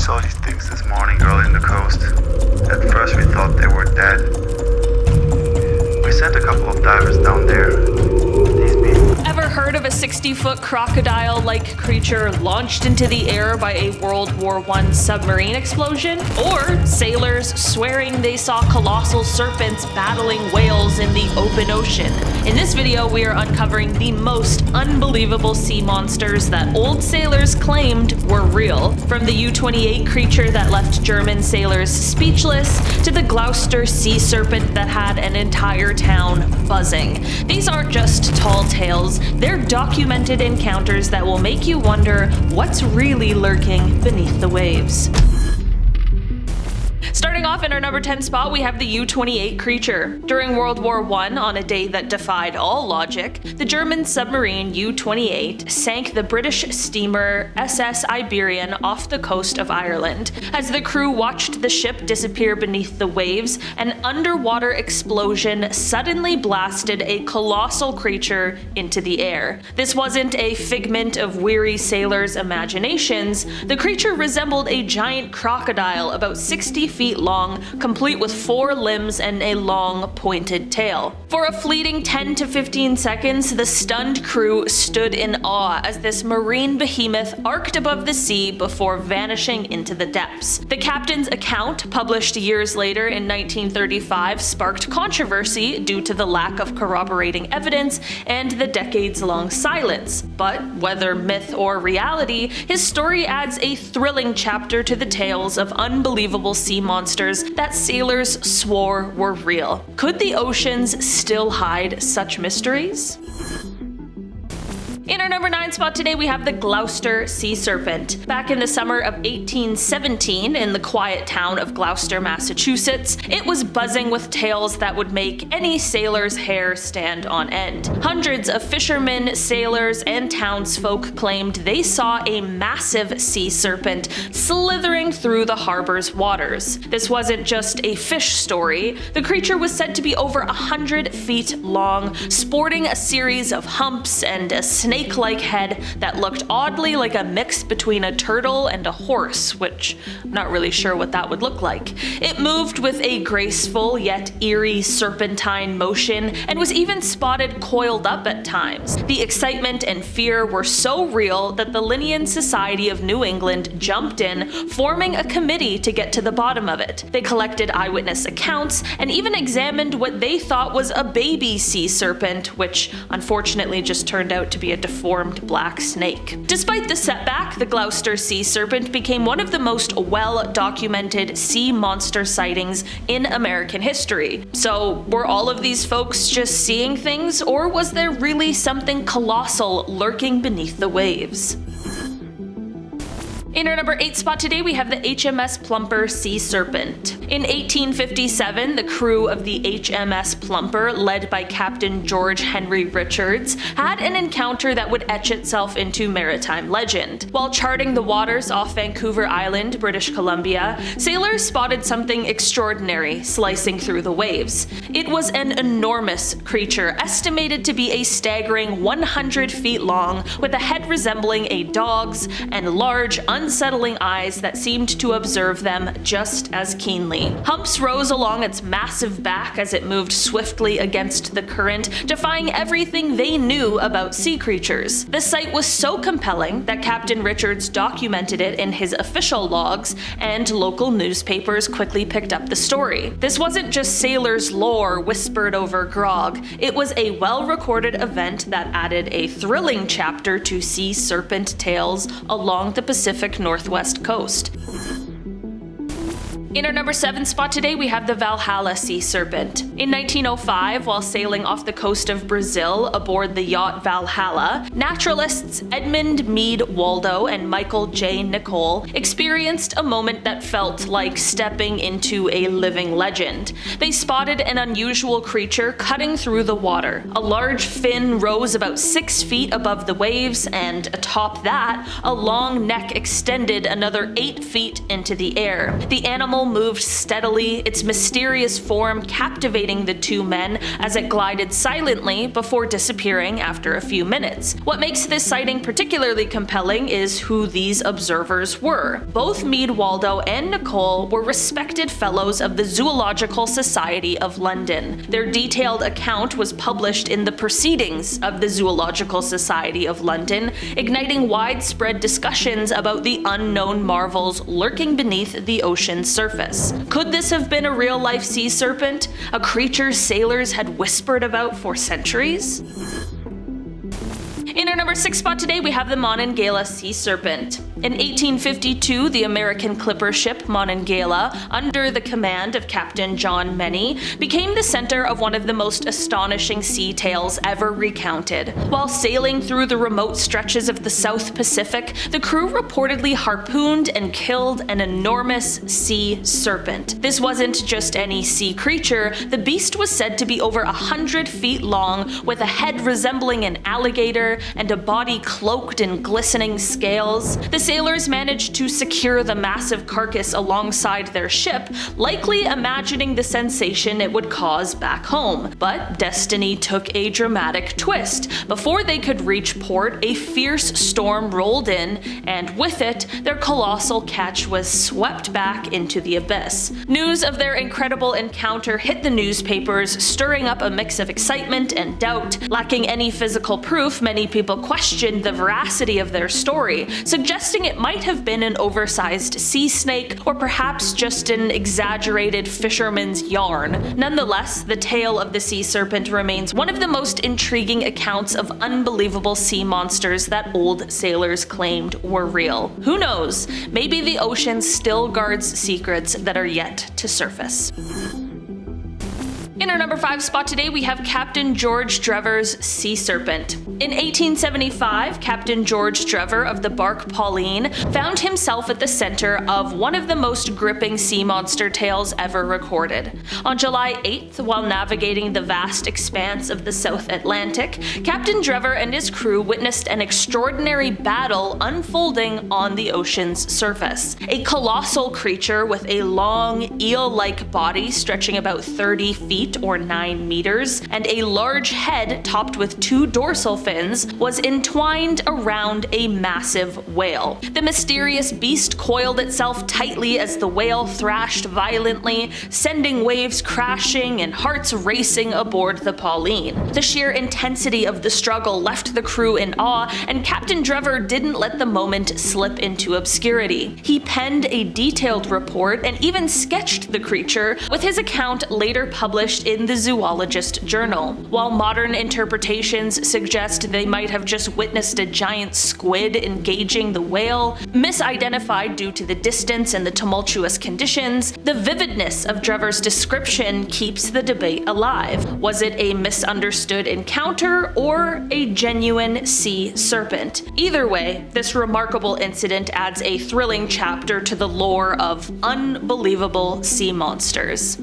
saw these things this morning early in the coast. At first we thought they were dead. We sent a couple of divers down there. These people... Ever heard of a 60-foot crocodile-like creature launched into the air by a World War I submarine explosion? Or sailors swearing they saw colossal serpents battling whales in the open ocean? In this video, we are uncovering the most unbelievable sea monsters that old sailors claimed were real. From the U-28 creature that left German sailors speechless, to the Gloucester Sea Serpent that had an entire town buzzing. These aren't just tall tales, they're documented encounters that will make you wonder what's really lurking beneath the waves. Starting off in our number 10 spot, we have the U-28 creature. During World War I, on a day that defied all logic, the German submarine U-28 sank the British steamer SS Iberian off the coast of Ireland. As the crew watched the ship disappear beneath the waves, an underwater explosion suddenly blasted a colossal creature into the air. This wasn't a figment of weary sailors' imaginations. The creature resembled a giant crocodile about 60 feet long, complete with 4 limbs and a long, pointed tail. For a fleeting 10 to 15 seconds, the stunned crew stood in awe as this marine behemoth arced above the sea before vanishing into the depths. The captain's account, published years later in 1935, sparked controversy due to the lack of corroborating evidence and the decades-long silence. But whether myth or reality, his story adds a thrilling chapter to the tales of unbelievable sea monsters that sailors swore were real. Could the oceans still hide such mysteries? In our number 9 spot today, we have the Gloucester Sea Serpent. Back in the summer of 1817, in the quiet town of Gloucester, Massachusetts, it was buzzing with tales that would make any sailor's hair stand on end. Hundreds of fishermen, sailors, and townsfolk claimed they saw a massive sea serpent slithering through the harbor's waters. This wasn't just a fish story. The creature was said to be over 100 feet long, sporting a series of humps and a snake-like head that looked oddly like a mix between a turtle and a horse, which I'm not really sure what that would look like. It moved with a graceful yet eerie serpentine motion and was even spotted coiled up at times. The excitement and fear were so real that the Linnean Society of New England jumped in, forming a committee to get to the bottom of it. They collected eyewitness accounts and even examined what they thought was a baby sea serpent, which unfortunately just turned out to be a deformed black snake. Despite the setback, the Gloucester Sea Serpent became one of the most well-documented sea monster sightings in American history. So, were all of these folks just seeing things, or was there really something colossal lurking beneath the waves? In our number 8 spot today, we have the HMS Plumper Sea Serpent. In 1857, the crew of the HMS Plumper, led by Captain George Henry Richards, had an encounter that would etch itself into maritime legend. While charting the waters off Vancouver Island, British Columbia, sailors spotted something extraordinary slicing through the waves. It was an enormous creature, estimated to be a staggering 100 feet long, with a head resembling a dog's and large, unsettling eyes that seemed to observe them just as keenly. Humps rose along its massive back as it moved swiftly against the current, defying everything they knew about sea creatures. The sight was so compelling that Captain Richards documented it in his official logs, and local newspapers quickly picked up the story. This wasn't just sailors' lore whispered over grog, it was a well-recorded event that added a thrilling chapter to sea serpent tales along the Pacific Northwest coast. In our number 7 spot today, we have the Valhalla Sea Serpent. In 1905, while sailing off the coast of Brazil aboard the yacht Valhalla, naturalists Edmund Meade Waldo and Michael J. Nicol experienced a moment that felt like stepping into a living legend. They spotted an unusual creature cutting through the water. A large fin rose about 6 feet above the waves, and atop that, a long neck extended another 8 feet into the air. The animal vessel moved steadily, its mysterious form captivating the two men as it glided silently before disappearing after a few minutes. What makes this sighting particularly compelling is who these observers were. Both Meade Waldo and Nicole were respected fellows of the Zoological Society of London. Their detailed account was published in the Proceedings of the Zoological Society of London, igniting widespread discussions about the unknown marvels lurking beneath the ocean's surface. Could this have been a real-life sea serpent, a creature sailors had whispered about for centuries? In our number 6 spot today, we have the Monongahela Sea Serpent. In 1852, the American clipper ship Monongahela, under the command of Captain John Meny, became the center of one of the most astonishing sea tales ever recounted. While sailing through the remote stretches of the South Pacific, the crew reportedly harpooned and killed an enormous sea serpent. This wasn't just any sea creature. The beast was said to be over 100 feet long, with a head resembling an alligator and a body cloaked in glistening scales. The sailors managed to secure the massive carcass alongside their ship, likely imagining the sensation it would cause back home. But destiny took a dramatic twist. Before they could reach port, a fierce storm rolled in, and with it, their colossal catch was swept back into the abyss. News of their incredible encounter hit the newspapers, stirring up a mix of excitement and doubt. Lacking any physical proof, many people questioned the veracity of their story, suggesting it might have been an oversized sea snake or perhaps just an exaggerated fisherman's yarn. Nonetheless, the tale of the sea serpent remains one of the most intriguing accounts of unbelievable sea monsters that old sailors claimed were real. Who knows? Maybe the ocean still guards secrets that are yet to surface. In our number 5 spot today, we have Captain George Drevar's Sea Serpent. In 1875, Captain George Drevar of the bark Pauline found himself at the center of one of the most gripping sea monster tales ever recorded. On July 8th, while navigating the vast expanse of the South Atlantic, Captain Drevar and his crew witnessed an extraordinary battle unfolding on the ocean's surface. A colossal creature with a long, eel-like body stretching about 30 feet or 9 meters, and a large head topped with 2 dorsal fins, was entwined around a massive whale. The mysterious beast coiled itself tightly as the whale thrashed violently, sending waves crashing and hearts racing aboard the Pauline. The sheer intensity of the struggle left the crew in awe, and Captain Drevar didn't let the moment slip into obscurity. He penned a detailed report and even sketched the creature, with his account later published in the Zoologist Journal. While modern interpretations suggest they might have just witnessed a giant squid engaging the whale, misidentified due to the distance and the tumultuous conditions, the vividness of Drevar's description keeps the debate alive. Was it a misunderstood encounter or a genuine sea serpent? Either way, this remarkable incident adds a thrilling chapter to the lore of unbelievable sea monsters.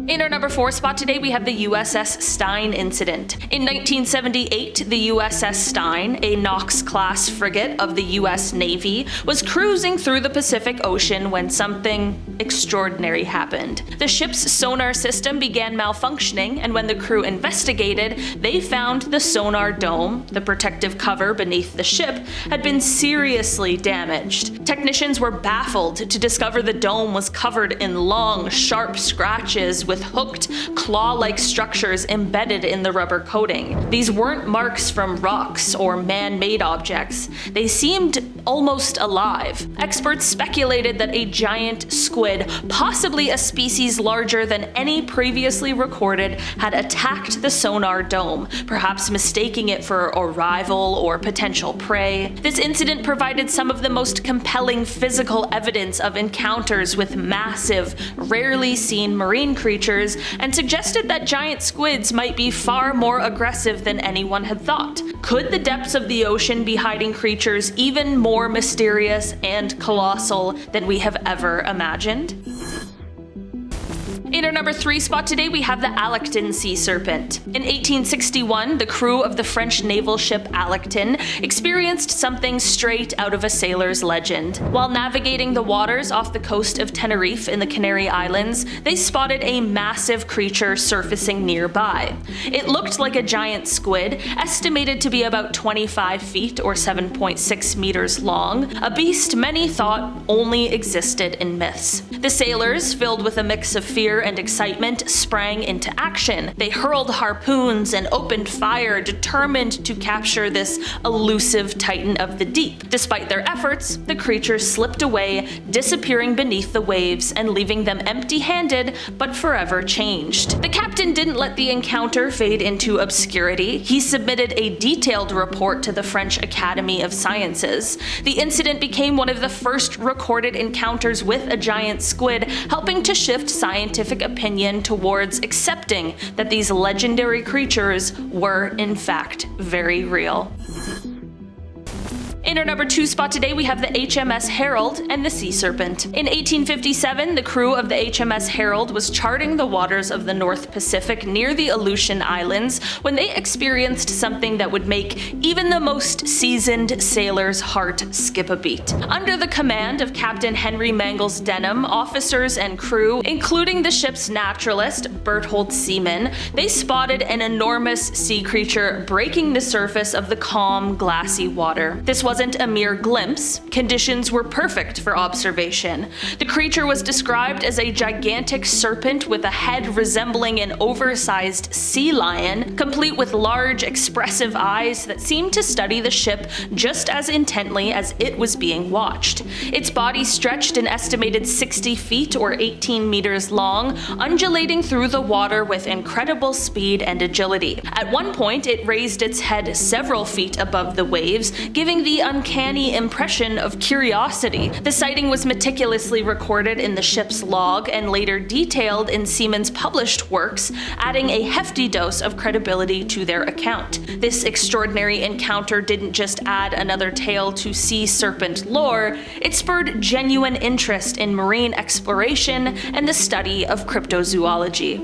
In our number 4 spot today, we have the USS Stein Incident. In 1978, the USS Stein, a Knox-class frigate of the US Navy, was cruising through the Pacific Ocean when something extraordinary happened. The ship's sonar system began malfunctioning, and when the crew investigated, they found the sonar dome, the protective cover beneath the ship, had been seriously damaged. Technicians were baffled to discover the dome was covered in long, sharp scratches with hooked, claw-like structures embedded in the rubber coating. These weren't marks from rocks or man-made objects. They seemed almost alive. Experts speculated that a giant squid, possibly a species larger than any previously recorded, had attacked the sonar dome, perhaps mistaking it for a rival or potential prey. This incident provided some of the most compelling physical evidence of encounters with massive, rarely seen marine creatures, and suggested that giant squids might be far more aggressive than anyone had thought. Could the depths of the ocean be hiding creatures even more mysterious and colossal than we have ever imagined? In our number 3 spot today, we have the Alecton Sea Serpent. In 1861, the crew of the French naval ship Alecton experienced something straight out of a sailor's legend. While navigating the waters off the coast of Tenerife in the Canary Islands, they spotted a massive creature surfacing nearby. It looked like a giant squid, estimated to be about 25 feet or 7.6 meters long, a beast many thought only existed in myths. The sailors, filled with a mix of fear and excitement, sprang into action. They hurled harpoons and opened fire, determined to capture this elusive titan of the deep. Despite their efforts, the creature slipped away, disappearing beneath the waves and leaving them empty-handed but forever changed. The captain didn't let the encounter fade into obscurity. He submitted a detailed report to the French Academy of Sciences. The incident became one of the first recorded encounters with a giant squid, helping to shift scientific opinion towards accepting that these legendary creatures were in fact very real. In our number 2 spot today, we have the HMS Herald and the Sea Serpent. In 1857, the crew of the HMS Herald was charting the waters of the North Pacific near the Aleutian Islands when they experienced something that would make even the most seasoned sailor's heart skip a beat. Under the command of Captain Henry Mangles Denham, officers and crew, including the ship's naturalist, Berthold Seaman, they spotted an enormous sea creature breaking the surface of the calm, glassy water. This wasn't a mere glimpse. Conditions were perfect for observation. The creature was described as a gigantic serpent with a head resembling an oversized sea lion, complete with large, expressive eyes that seemed to study the ship just as intently as it was being watched. Its body stretched an estimated 60 feet or 18 meters long, undulating through the water with incredible speed and agility. At one point, it raised its head several feet above the waves, giving the uncanny impression of curiosity. The sighting was meticulously recorded in the ship's log and later detailed in Seaman's published works, adding a hefty dose of credibility to their account. This extraordinary encounter didn't just add another tale to sea serpent lore, it spurred genuine interest in marine exploration and the study of cryptozoology.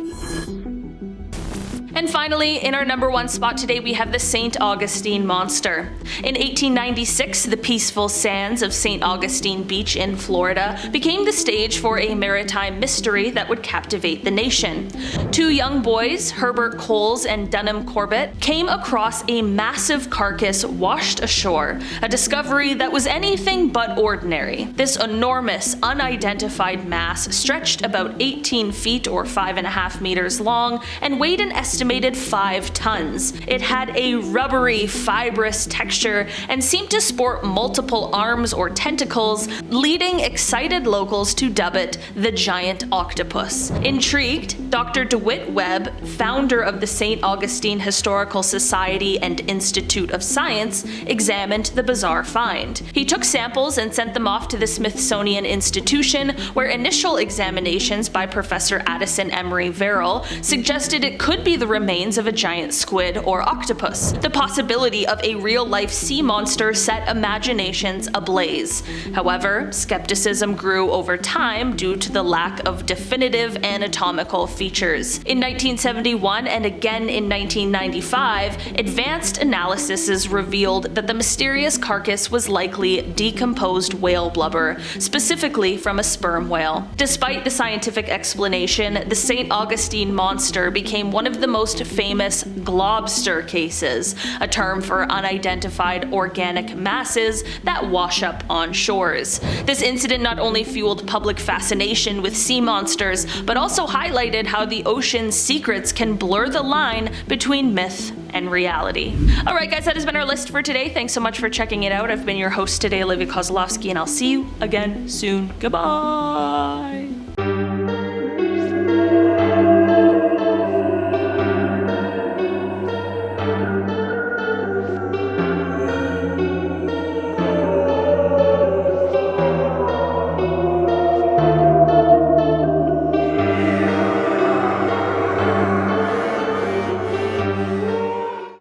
And finally, in our number 1 spot today, we have the St. Augustine Monster. In 1896, the peaceful sands of St. Augustine Beach in Florida became the stage for a maritime mystery that would captivate the nation. 2 young boys, Herbert Coles and Dunham Corbett, came across a massive carcass washed ashore, a discovery that was anything but ordinary. This enormous, unidentified mass stretched about 18 feet or 5.5 meters long and weighed an estimated 5 tons. It had a rubbery, fibrous texture and seemed to sport multiple arms or tentacles, leading excited locals to dub it the giant octopus. Intrigued, Dr. DeWitt Webb, founder of the St. Augustine Historical Society and Institute of Science, examined the bizarre find. He took samples and sent them off to the Smithsonian Institution, where initial examinations by Professor Addison Emery Verrill suggested it could be the remains of a giant squid or octopus. The possibility of a real-life sea monster set imaginations ablaze. However, skepticism grew over time due to the lack of definitive anatomical features. In 1971 and again in 1995, advanced analyses revealed that the mysterious carcass was likely decomposed whale blubber, specifically from a sperm whale. Despite the scientific explanation, the St. Augustine Monster became one of the most famous globster cases, a term for unidentified organic masses that wash up on shores. This incident not only fueled public fascination with sea monsters, but also highlighted how the ocean's secrets can blur the line between myth and reality. Alright guys, that has been our list for today. Thanks so much for checking it out. I've been your host today, Olivia Kozlowski, and I'll see you again soon. Goodbye!